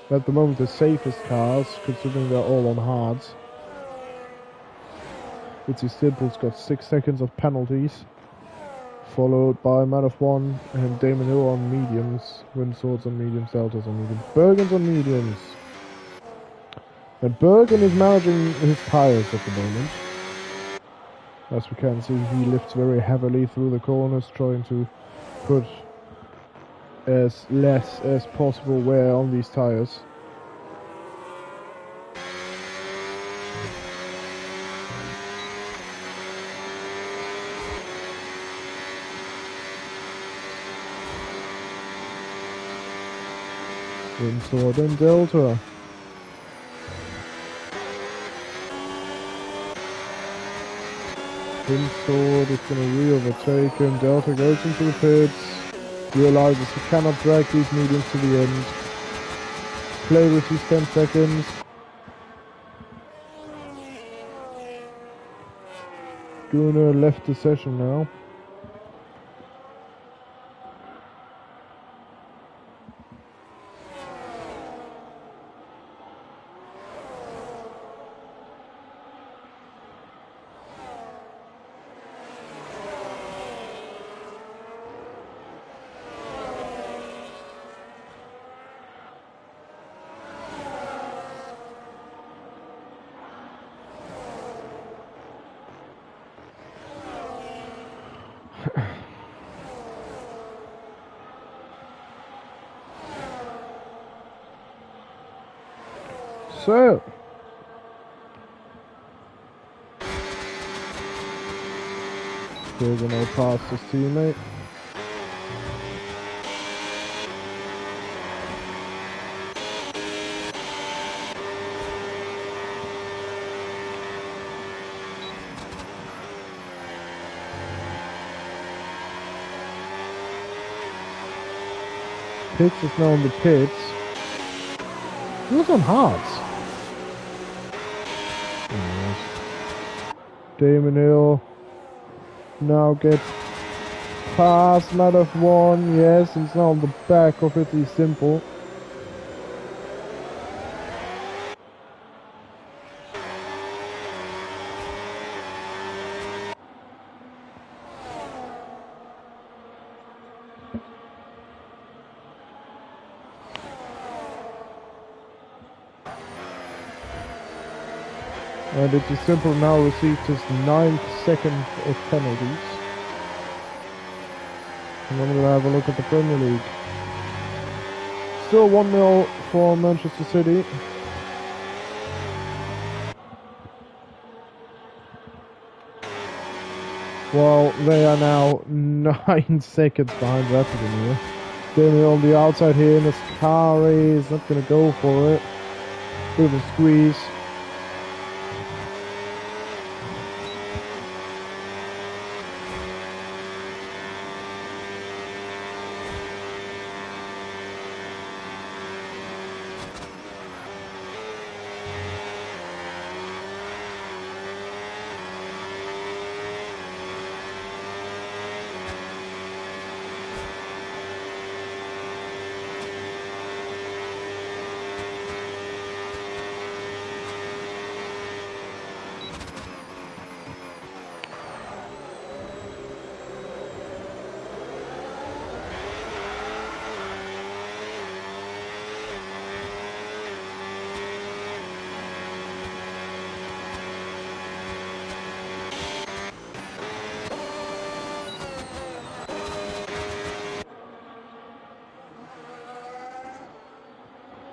at the moment the safest cars, considering they're all on hards. Itzy Stimple's got 6 seconds of penalties, followed by Matt of 1 and Damon Hill on mediums, Windswords on mediums, Deltas on mediums, Bergen's on mediums. And Bergen is managing his tires at the moment. As we can see, he lifts very heavily through the corners, trying to put as less as possible wear on these tires. Windsword and Delta. Windsword is going to re-overtake him. Delta goes into the pits, realizes he cannot drag these mediums to the end. Play with these 10 seconds. Gunnar left the session now. So, Bergen now past his teammate. Pitts is now on the pits. He was on hards. Damon Hill now gets past Matt of 1. Yes, he's now on the back of Itzy Simple. And Itzy Simple now received his 9th second of penalties. And then we're going to have a look at the Premier League. Still 1-0 for Manchester City. Well, they are now 9 seconds behind Rattigan here. Damien on the outside here, and his car is not going to go for it. Bit of a squeeze.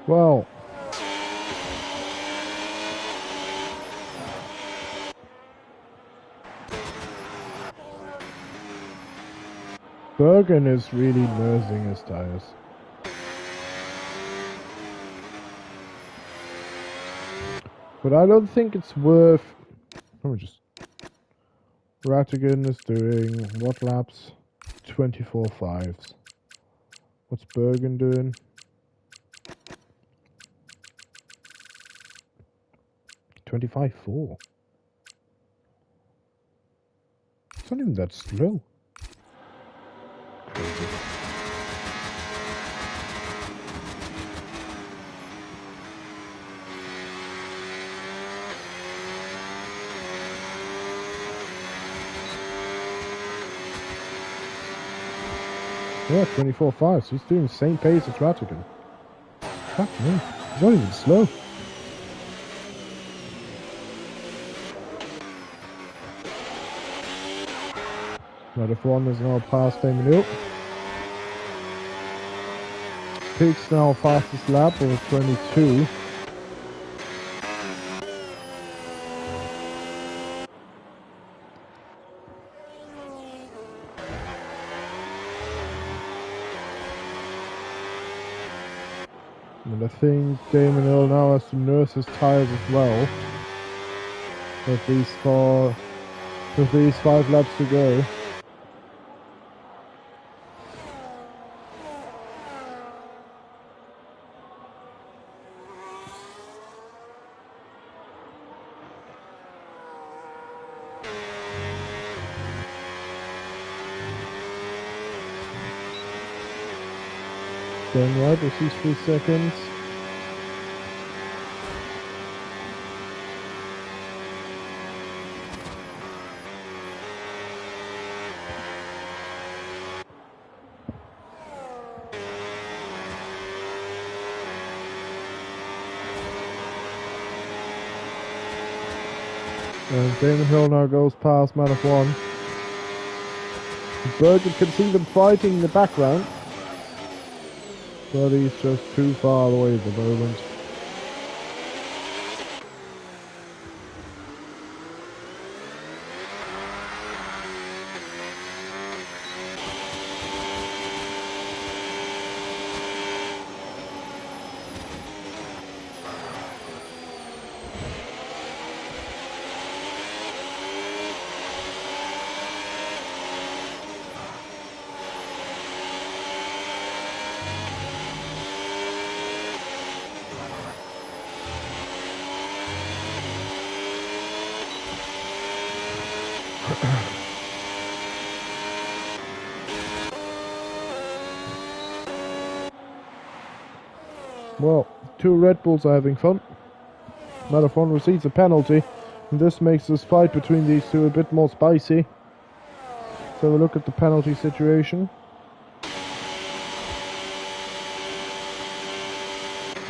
Well, Bergen is really nursing his tires. But I don't think it's worth... Let me just... Rattigan is doing what laps? 24 fives. What's Bergen doing? 25.4. It's not even that slow. Crazy. Yeah, 24.5. So he's doing the same pace as Rattigan. Fuck me. He's not even slow. Another one is now past Damon Hill. Pig's now fastest lap over 22. And I think Damon Hill now has to nurse his tires as well. With these 5 laps to go. Going right with these 3 seconds. And Damon Hill now goes past man of 1. Bergen can see them fighting in the background. But he's just too far away at the moment. Well, 2 Red Bulls are having fun. Marathon receives a penalty, and this makes this fight between these two a bit more spicy. So we look at the penalty situation.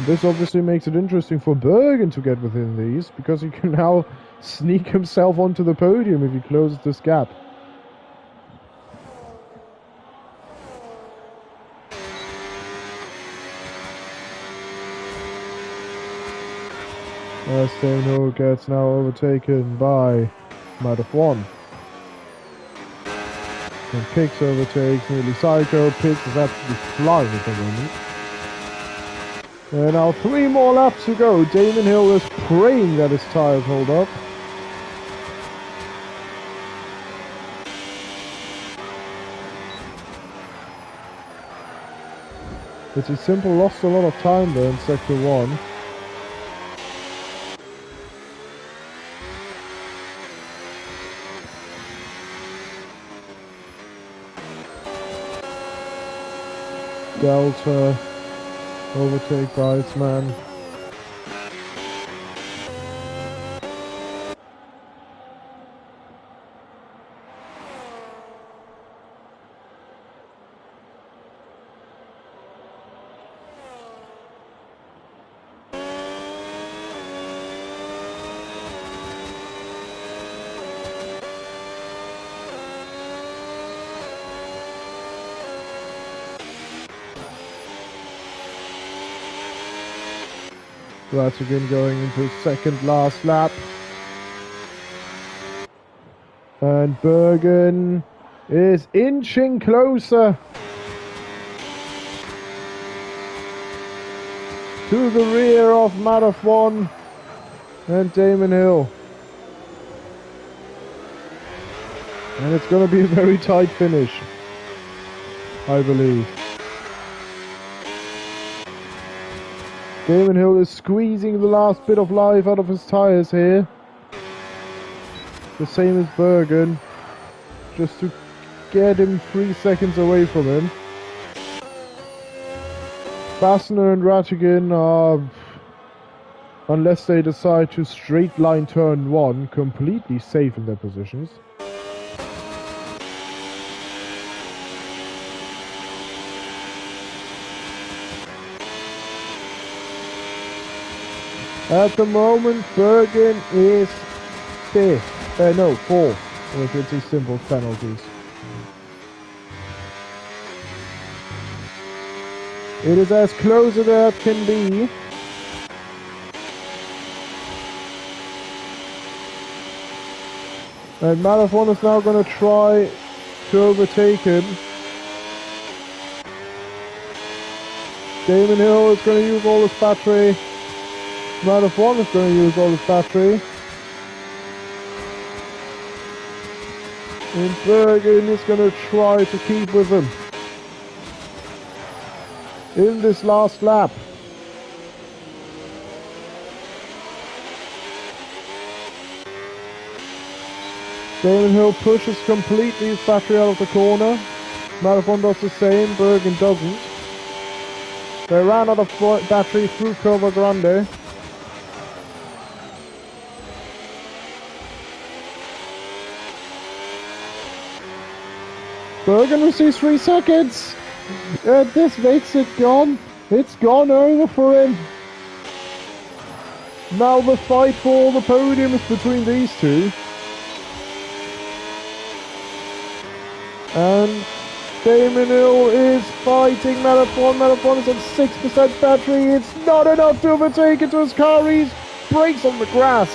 This obviously makes it interesting for Bergen to get within these, because he can now sneak himself onto the podium if he closes this gap. Steno gets now overtaken by Madafwan. And Pix overtakes nearly Psycho. Pix is absolutely flying at the moment. And now 3 more laps to go. Damon Hill is praying that his tires hold up. It's a simple lost a lot of time there in sector 1. Delta overtake by its man. That's again going into his second last lap. And Bergen is inching closer to the rear of Madafwan. And Damon Hill. And it's going to be a very tight finish, I believe. Damon Hill is squeezing the last bit of life out of his tyres here. The same as Bergen. Just to get him 3 seconds away from him. Bassner and Rattigan are, unless they decide to straight line turn 1, completely safe in their positions. At the moment, Bergen is 5th. No, 4th, if it's his simple penalties. It is as close as it can be. And Malafon is now going to try to overtake him. Damon Hill is going to use all his battery. Malafon is going to use all his battery. And Bergen is going to try to keep with him in this last lap. Damon Hill pushes completely his battery out of the corner. Malafon does the same, Bergen doesn't. They ran out of battery through Curva Grande. Bergen receives 3 seconds. This makes it gone. It's gone over for him. Now the fight for the podium is between these two. And Damon Hill is fighting Malafon. Malafon is on 6% battery. It's not enough to overtake into his car. He brakes on the grass.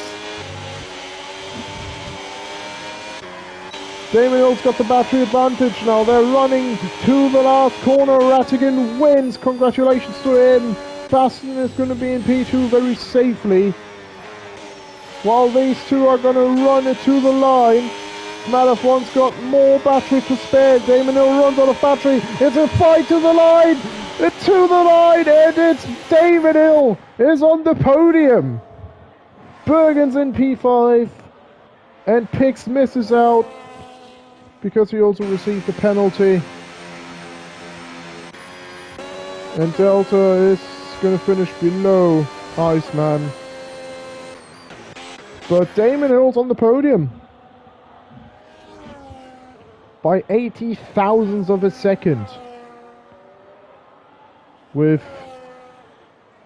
Damon Hill's got the battery advantage now. They're running to the last corner. Rattigan wins. Congratulations to him. Baston is going to be in P2 very safely. While these two are going to run it to the line. Malafon's got more battery to spare. Damon Hill runs out of battery. It's a fight to the line. To the line. And it's Damon Hill is on the podium. Bergen's in P5. And Pix misses out, because he also received a penalty. And Delta is going to finish below Iceman. But Damon Hill's on the podium. By 80 thousandths of a second. With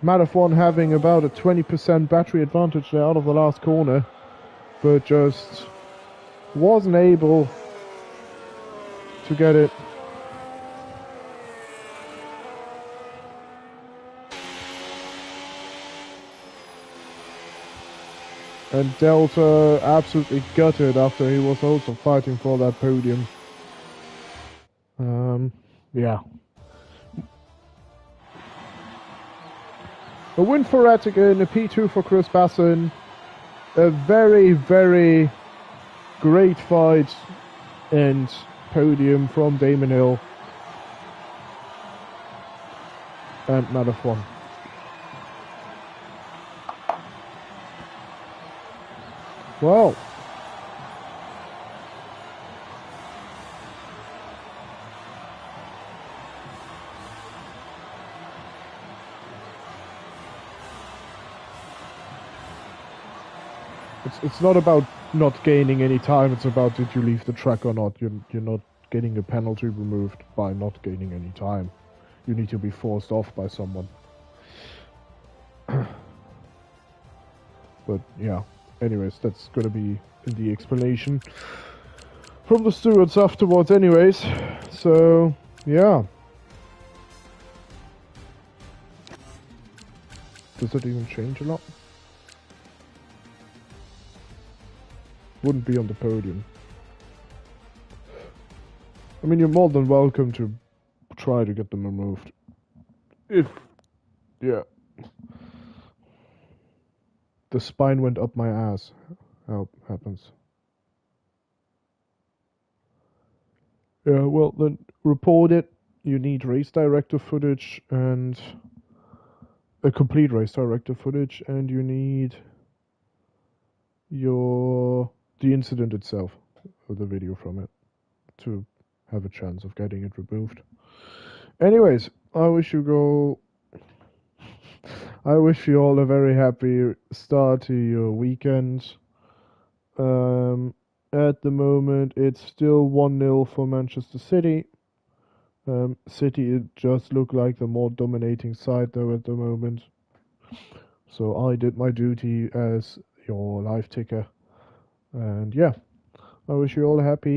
Malafon having about a 20% battery advantage there out of the last corner. But just wasn't able to get it. And Delta absolutely gutted after he was also fighting for that podium. Yeah. A win for Rattigan, a P2 for Chris Basson. A very, very great fight and podium from Damon Hill and Malafon. Well, it's not about not gaining any time, it's about did you leave the track or not. You're not getting a penalty removed by not gaining any time. You need to be forced off by someone. But yeah, anyways, that's gonna be in the explanation from the stewards afterwards anyways. So yeah. Does it even change a lot? Wouldn't be on the podium. I mean, you're more than welcome to try to get them removed. If, yeah. The spine went up my ass. How happens? Yeah, well then report it. You need race director footage and a complete race director footage, and you need the incident itself, or the video from it, to have a chance of getting it removed. Anyways, I wish you all a very happy start to your weekend. At the moment, it's still 1-0 for Manchester City. City just look like the more dominating side though at the moment. So I did my duty as your live ticker. And yeah, I wish you all happy